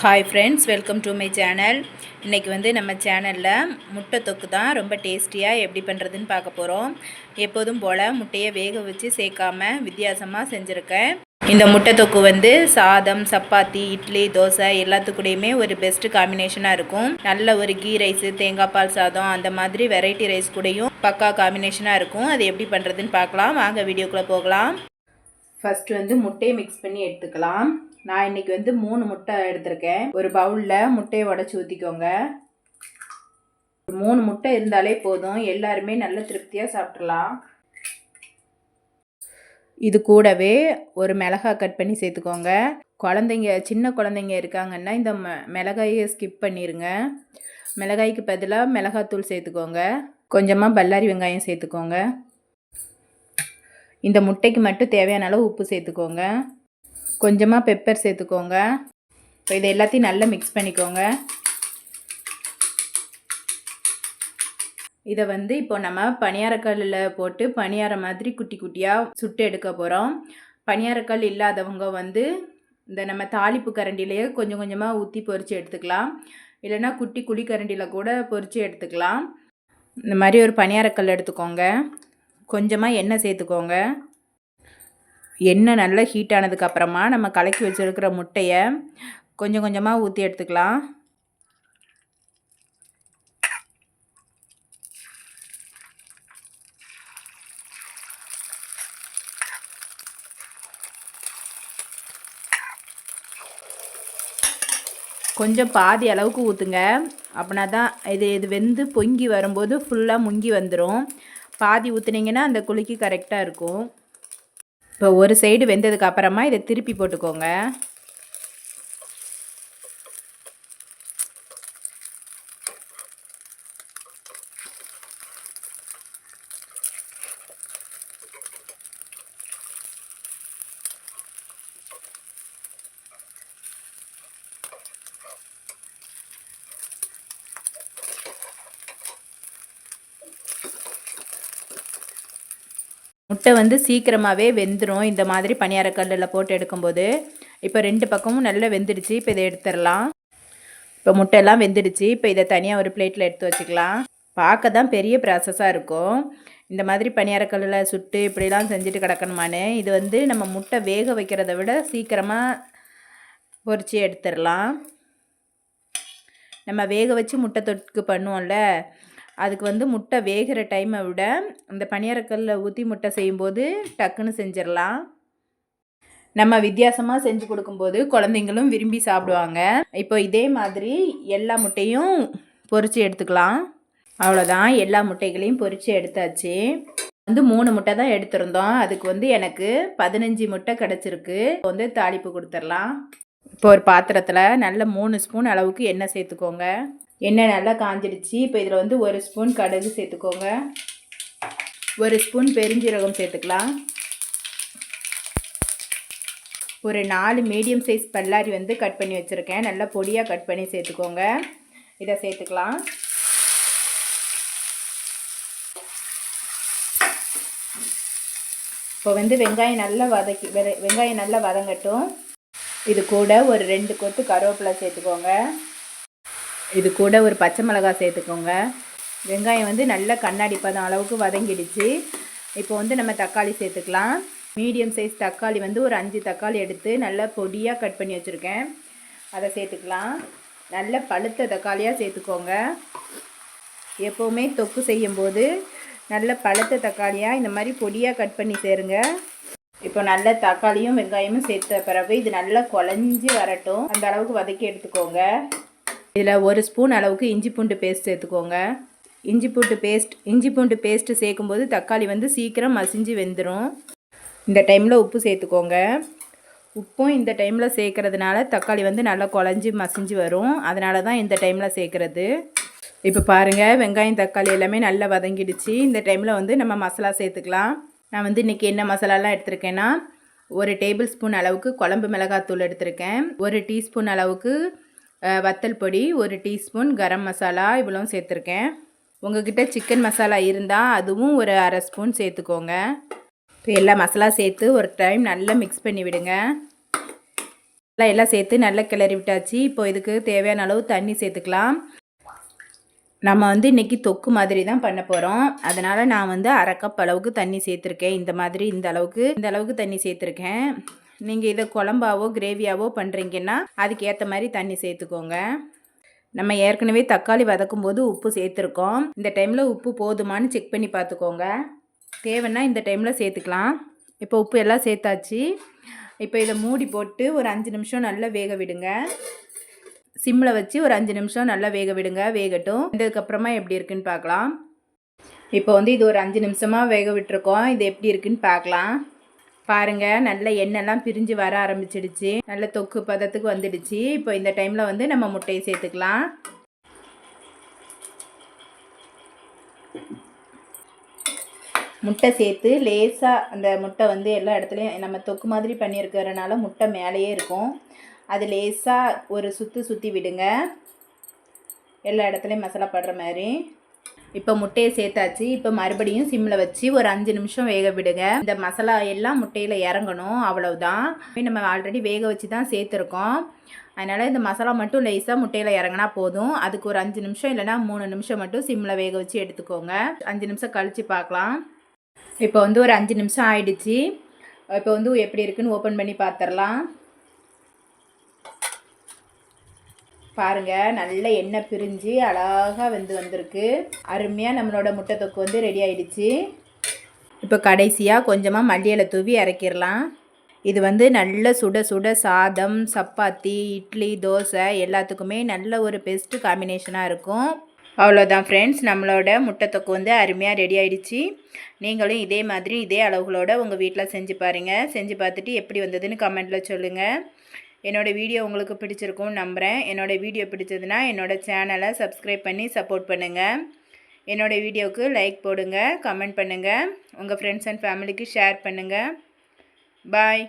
Hi friends, welcome to my channel. இன்றைக்கி வந்து நம்ம சேனலில் முட்டை தொக்கு தான் ரொம்ப டேஸ்டியாக எப்படி பண்ணுறதுன்னு பார்க்க போகிறோம். எப்போதும் போல் முட்டையை வேக வச்சு சேர்க்காம வித்தியாசமாக செஞ்சுருக்கேன். இந்த முட்டை தொக்கு வந்து சாதம், சப்பாத்தி, இட்லி, தோசை எல்லாத்துக்கூடையுமே ஒரு பெஸ்ட்டு காம்பினேஷனாக இருக்கும். நல்ல ஒரு கீ ரைஸு, தேங்காய் பால் சாதம், அந்த மாதிரி வெரைட்டி ரைஸ் கூடயும் பக்கா காம்பினேஷனாக இருக்கும். அது எப்படி பண்ணுறதுன்னு பார்க்கலாம். வாங்க வீடியோக்குள்ளே போகலாம். ஃபஸ்ட்டு வந்து முட்டையை மிக்ஸ் பண்ணி எடுத்துக்கலாம். நான் இன்றைக்கி வந்து 3 முட்டை எடுத்திருக்கேன். ஒரு பவுலில் முட்டையை உடச்சி ஊற்றிக்கோங்க. 3 முட்டை இருந்தாலே போதும், எல்லாருமே நல்ல திருப்தியாக சாப்பிட்றலாம். இது கூடவே ஒரு மிளகாய் கட் பண்ணி சேர்த்துக்கோங்க. குழந்தைங்க, சின்ன குழந்தைங்க இருக்காங்கன்னா இந்த மிளகாயை ஸ்கிப் பண்ணிடுங்க. மிளகாய்க்கு பதிலாக மிளகாத்தூள் சேர்த்துக்கோங்க. கொஞ்சமாக பல்லாரி வெங்காயம் சேர்த்துக்கோங்க. இந்த முட்டைக்கு மட்டும் தேவையான அளவு உப்பு சேர்த்துக்கோங்க. கொஞ்சமாக பெப்பர் சேர்த்துக்கோங்க. இப்போ இதை எல்லாத்தையும் நல்லா மிக்ஸ் பண்ணிக்கோங்க. இதை வந்து இப்போ நம்ம பணியாரக்கல்லில் போட்டு பணியாரம் மாதிரி குட்டி குட்டியாக சுட்டு எடுக்க போகிறோம். பணியாரக்கல் இல்லாதவங்க வந்து இந்த நம்ம தாளிப்பு கரண்டிலேயே கொஞ்சம் கொஞ்சமாக ஊற்றி பொரித்து எடுத்துக்கலாம். இல்லைனா குட்டி குழி கரண்டியில் கூட பொரித்து எடுத்துக்கலாம். இந்த மாதிரி ஒரு பணியாரக்கல் எடுத்துக்கோங்க. கொஞ்சமாக எண்ணெய் சேர்த்துக்கோங்க. எண்ணெய் நல்லா ஹீட் ஆனதுக்கப்புறமா நம்ம கலக்கி வச்சுருக்கிற முட்டையை கொஞ்சம் கொஞ்சமாக ஊற்றி எடுத்துக்கலாம். கொஞ்சம் பாதி அளவுக்கு ஊற்றுங்க. அப்படின்னா தான் இது வெந்து பொங்கி வரும்போது ஃபுல்லாக முங்கி வந்துடும். பாதி ஊற்றுனீங்கன்னா அந்த குழிக்கு கரெக்டாக இருக்கும். இப்போ ஒரு சைடு வெந்ததுக்கு அப்புறமா இதை திருப்பி போட்டுக்கோங்க. முட்டை வந்து சீக்கிரமாகவே வெந்துடும் இந்த மாதிரி பணியாரக்கல்லில் போட்டு எடுக்கும்போது. இப்போ 2 பக்கமும் நல்லா வெந்துடுச்சு. இப்போ இதை எடுத்துடலாம். இப்போ முட்டையெல்லாம் வெந்துடுச்சு. இப்போ இதை தனியாக ஒரு பிளேட்டில் எடுத்து வச்சுக்கலாம். பார்க்க தான் பெரிய ப்ராசஸாக இருக்கும். இந்த மாதிரி பணியாரக்கல்லில் சுட்டு இப்படிலாம் செஞ்சுட்டு கிடக்கணுமான்னு. இது வந்து நம்ம முட்டை வேக வைக்கிறத விட சீக்கிரமாக பொரித்து எடுத்துடலாம். நம்ம வேக வச்சு முட்டை தொக்கு பண்ணுவோம்ல, அதுக்கு வந்து முட்டை வேகிற டைமை விட இந்த பணியாரக்கல்லில் ஊற்றி முட்டை செய்யும்போது டக்குன்னு செஞ்சிடலாம். நம்ம வித்தியாசமாக செஞ்சு கொடுக்கும்போது குழந்தைங்களும் விரும்பி சாப்பிடுவாங்க. இப்போ இதே மாதிரி எல்லா முட்டையும் பொரித்து எடுத்துக்கலாம். அவ்வளோதான், எல்லா முட்டைகளையும் பொரித்து எடுத்தாச்சு. வந்து 3 முட்டை தான் எடுத்திருந்தோம். அதுக்கு வந்து எனக்கு 15 முட்டை கிடச்சிருக்கு. வந்து தாளிப்பு கொடுத்துடலாம். இப்போ ஒரு பாத்திரத்தில் நல்ல 3 ஸ்பூன் அளவுக்கு எண்ணெய் சேர்த்துக்கோங்க. எண்ணெய் நல்லா காஞ்சிடுச்சு. இப்போ இதில் வந்து 1 ஸ்பூன் கடுகு சேர்த்துக்கோங்க. 1 ஸ்பூன் பெருஞ்சீரகம் சேர்த்துக்கலாம். ஒரு 4 மீடியம் சைஸ் பல்லாரி வந்து கட் பண்ணி வச்சுருக்கேன். நல்லா பொடியாக கட் பண்ணி சேர்த்துக்கோங்க. இதை சேர்த்துக்கலாம். இப்போ வந்து வெங்காயம் நல்லா வதங்கட்டும். இது கூட ஒரு 2 கொத்து கருவேப்பிலை சேர்த்துக்கோங்க. இது கூட ஒரு பச்சை மிளகாய் சேர்த்துக்கோங்க. வெங்காயம் வந்து நல்லா கண்ணாடி பதம் அளவுக்கு வதங்கிடுச்சு. இப்போ வந்து நம்ம தக்காளி சேர்த்துக்கலாம். மீடியம் சைஸ் தக்காளி வந்து ஒரு 5 தக்காளி எடுத்து நல்லா பொடியாக கட் பண்ணி வச்சுருக்கேன். அதை சேர்த்துக்கலாம். நல்ல பழுத்த தக்காளியாக சேர்த்துக்கோங்க. எப்போவுமே தொக்கு செய்யும்போது நல்ல பழுத்த தக்காளியாக இந்த மாதிரி பொடியாக கட் பண்ணி சேருங்க. இப்போ நல்ல தக்காளியும் வெங்காயமும் சேர்த்த பிறகு இது நல்லா குழஞ்சி வரட்டும். அந்த அளவுக்கு வதக்கி எடுத்துக்கோங்க. இதில் 1 ஸ்பூன் அளவுக்கு இஞ்சி பூண்டு பேஸ்ட் சேர்த்துக்கோங்க. இஞ்சி பூண்டு பேஸ்ட்டு சேர்க்கும்போது தக்காளி வந்து சீக்கிரம் மசிஞ்சு வெந்துடும். இந்த டைமில் உப்பு சேர்த்துக்கோங்க. உப்பும் இந்த டைமில் சேர்க்குறதுனால தக்காளி வந்து நல்லா குழஞ்சி மசிஞ்சு வரும். அதனால தான் இந்த டைமில் சேர்க்குறது. இப்போ பாருங்கள், வெங்காயம் தக்காளி எல்லாமே நல்லா வதங்கிடுச்சு. இந்த டைமில் வந்து நம்ம மசாலா சேர்த்துக்கலாம். நான் வந்து இன்றைக்கி என்ன மசாலாலாம் எடுத்திருக்கேன்னா, 1 டேபிள் ஸ்பூன் அளவுக்கு குழம்பு மிளகாத்தூள் எடுத்திருக்கேன். 1 டீஸ்பூன் அளவுக்கு வத்தல் பொடி, 1 டீஸ்பூன் கரம் மசாலா, இவ்வளோ சேர்த்துருக்கேன். உங்கள்கிட்ட சிக்கன் மசாலா இருந்தால் அதுவும் ஒரு 1/2 ஸ்பூன் சேர்த்துக்கோங்க. இப்போ எல்லா மசாலா சேர்த்து ஒரு டைம் நல்லா மிக்ஸ் பண்ணி விடுங்க. எல்லாம் சேர்த்து நல்லா கிளறி விட்டாச்சு. இப்போ இதுக்கு தேவையான அளவு தண்ணி சேர்த்துக்கலாம். நம்ம வந்து இன்றைக்கி தொக்கு மாதிரி தான் பண்ண போகிறோம். அதனால் நான் வந்து 1/2 கப் அளவுக்கு தண்ணி சேர்த்துருக்கேன். இந்த மாதிரி இந்த அளவுக்கு தண்ணி சேர்த்துருக்கேன். நீங்கள் இதை குழம்பாவோ கிரேவியாவோ பண்ணுறீங்கன்னா அதுக்கு ஏற்ற மாதிரி தண்ணி சேர்த்துக்கோங்க. நம்ம ஏற்கனவே தக்காளி வதக்கும் போது உப்பு சேர்த்துருக்கோம். இந்த டைமில் உப்பு போதுமானு செக் பண்ணி பார்த்துக்கோங்க. தேவைன்னா இந்த டைமில் சேர்த்துக்கலாம். இப்போ உப்பு எல்லாம் சேர்த்தாச்சு. இப்போ இதை மூடி போட்டு ஒரு 5 நிமிஷம் நல்லா வேக விடுங்க. சிம்மில் வச்சு ஒரு 5 நிமிஷம் நல்லா வேக விடுங்க. வேகட்டும். இதுக்கப்புறமா எப்படி இருக்குன்னு பார்க்கலாம். இப்போ வந்து இது ஒரு 5 நிமிஷமாக வேக விட்டுருக்கோம். இது எப்படி இருக்குன்னு பார்க்கலாம். பாருங்கள், நல்ல எண்ணெய்லாம் பிரிஞ்சு வர ஆரம்பிச்சிடுச்சு. நல்ல தொக்கு பதத்துக்கு வந்துடுச்சு. இப்போ இந்த டைமில் வந்து நம்ம முட்டையை சேர்த்துக்கலாம். முட்டை சேர்த்து லேசாக அந்த முட்டை வந்து எல்லா இடத்துலையும் நம்ம தொக்கு மாதிரி பண்ணியிருக்கிறதுனால முட்டை மேலேயே இருக்கும். அது லேசாக ஒரு சுற்றி விடுங்க, எல்லா இடத்துலையும் மசாலா படுற மாதிரி. இப்போ முட்டையை சேர்த்தாச்சு. இப்போ மறுபடியும் சிம்மில் வச்சு ஒரு 5 நிமிஷம் வேக விடுங்க. இந்த மசாலா எல்லாம் முட்டையில் இறங்கணும், அவ்வளவுதான். நம்ம ஆல்ரெடி வேக வச்சு தான் சேர்த்துருக்கோம். அதனால் இந்த மசாலா மட்டும் லேசாக முட்டையில் இறங்கினா போதும். அதுக்கு ஒரு 5 நிமிஷம் இல்லைனா 3 நிமிஷம் மட்டும் சிம்மில் வேக வச்சு எடுத்துக்கோங்க. 5 நிமிஷம் கழித்து பார்க்கலாம். இப்போ வந்து ஒரு 5 நிமிஷம் ஆயிடுச்சு. இப்போ வந்து எப்படி இருக்குன்னு ஓப்பன் பண்ணி பார்த்துடலாம். பாருங்கள், நல்ல எண்ணெய் பிரிஞ்சு அழகாக வந்திருக்கு. அருமையாக நம்மளோட முட்டை தொக்கு வந்து ரெடி ஆகிடுச்சு. இப்போ கடைசியாக கொஞ்சமாக மல்லி இலை தூவி இறக்கிடலாம். இது வந்து நல்ல சுட சுட சாதம், சப்பாத்தி, இட்லி, தோசை எல்லாத்துக்குமே நல்ல ஒரு பெஸ்ட்டு காம்பினேஷனாக இருக்கும். அவ்வளோதான் ஃப்ரெண்ட்ஸ், நம்மளோட முட்டை தொக்கு வந்து அருமையாக ரெடி ஆகிடுச்சு. நீங்களும் இதே மாதிரி இதே அளவுகளோட உங்கள் வீட்டில் செஞ்சு பாருங்கள். செஞ்சு பார்த்துட்டு எப்படி வந்ததுன்னு கமெண்ட்டில் சொல்லுங்கள். என்னோடய வீடியோ உங்களுக்கு பிடிச்சிருக்கும்னு நம்புகிறேன். என்னோடய வீடியோ பிடிச்சதுன்னா என்னோடய சேனலை சப்ஸ்கிரைப் பண்ணி சப்போர்ட் பண்ணுங்கள். என்னோடய வீடியோவுக்கு லைக் போடுங்க, கமெண்ட் பண்ணுங்கள், உங்கள் ஃப்ரெண்ட்ஸ் அண்ட் ஃபேமிலிக்கு ஷேர் பண்ணுங்கள். பாய்.